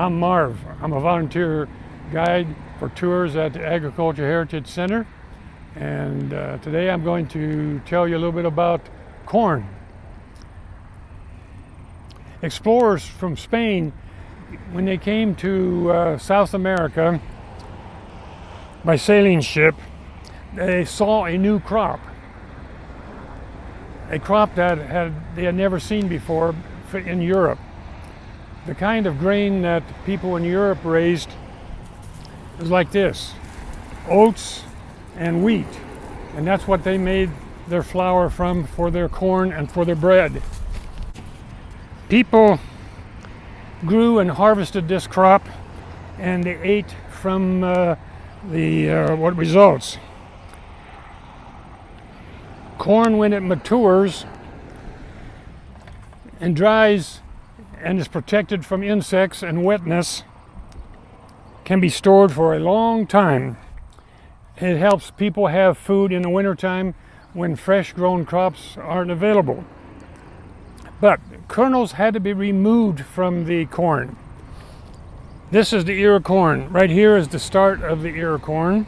I'm Marv. I'm a volunteer guide for tours at the Agriculture Heritage Center, and today I'm going to tell you a little bit about corn. Explorers from Spain, when they came to South America by sailing ship, they saw a new crop. A crop that they had never seen before in Europe. The kind of grain that people in Europe raised is like this: oats and wheat. And that's what they made their flour from for their corn and for their bread. People grew and harvested this crop, and they ate from what results. Corn, when it matures and dries and is protected from insects and wetness, can be stored for a long time. It helps people have food in the wintertime when fresh grown crops aren't available. But kernels had to be removed from the corn. This is the ear of corn. Right here is the start of the ear of corn.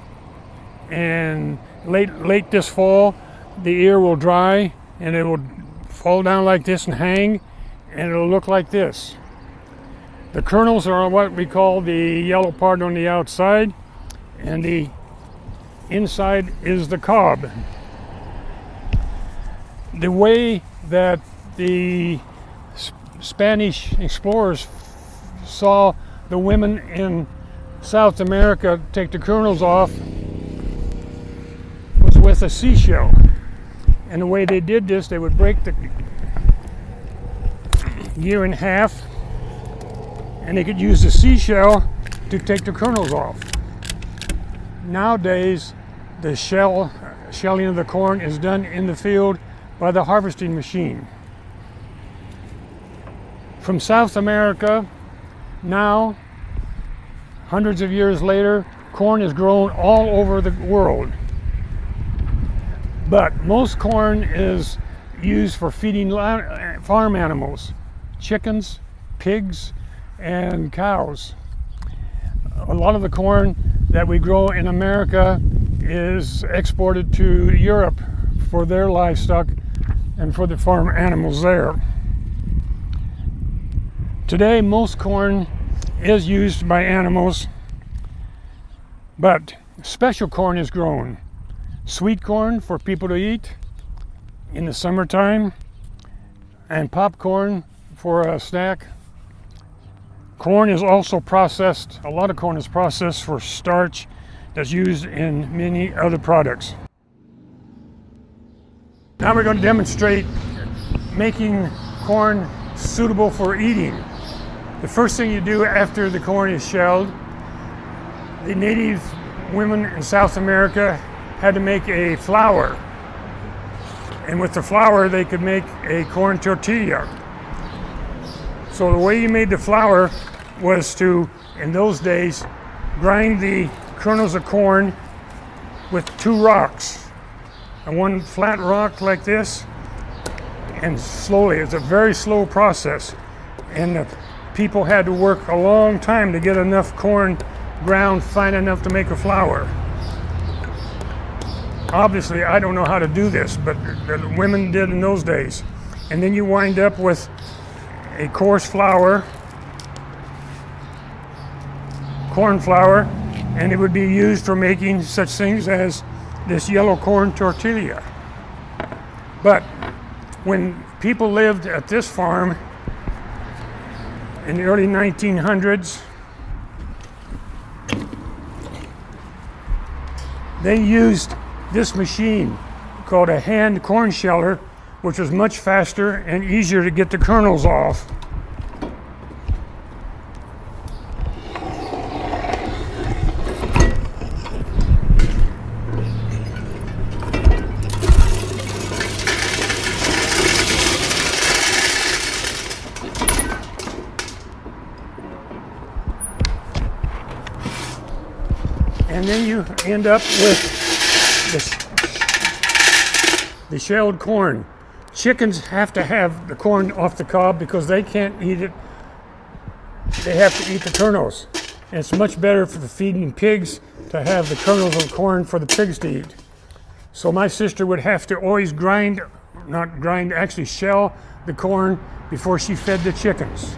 And late this fall, the ear will dry and it will fall down like this and hang, and it'll look like this. The kernels are what we call the yellow part on the outside, and the inside is the cob. The way that the Spanish explorers saw the women in South America take the kernels off was with a seashell. And the way they did this, they would break the ear in half, and they could use the seashell to take the kernels off. Nowadays, the shelling of the corn is done in the field by the harvesting machine. From South America, now, hundreds of years later, corn is grown all over the world. But most corn is used for feeding farm animals, chickens, pigs, and cows. A lot of the corn that we grow in America is exported to Europe for their livestock and for the farm animals there. Today, most corn is used by animals, but special corn is grown. Sweet corn for people to eat in the summertime, and popcorn for a snack. Corn is also processed, a lot of corn is processed for starch that's used in many other products. Now we're going to demonstrate making corn suitable for eating. The first thing you do after the corn is shelled, the native women in South America had to make a flour. And with the flour, they could make a corn tortilla. So the way you made the flour was to, in those days, grind the kernels of corn with two rocks. And one flat rock like this, and slowly, it's a very slow process. And the people had to work a long time to get enough corn ground fine enough to make a flour. Obviously, I don't know how to do this, but the women did in those days. And then you wind up with a coarse flour, corn flour, and it would be used for making such things as this yellow corn tortilla. But when people lived at this farm in the early 1900s, they used this machine called a hand corn sheller, which was much faster and easier to get the kernels off. And then you end up with the shelled corn. Chickens have to have the corn off the cob because they can't eat it they have to eat the kernels. And it's much better for feeding pigs to have the kernels of corn for the pigs to eat. So my sister would have to always actually shell the corn before she fed the chickens.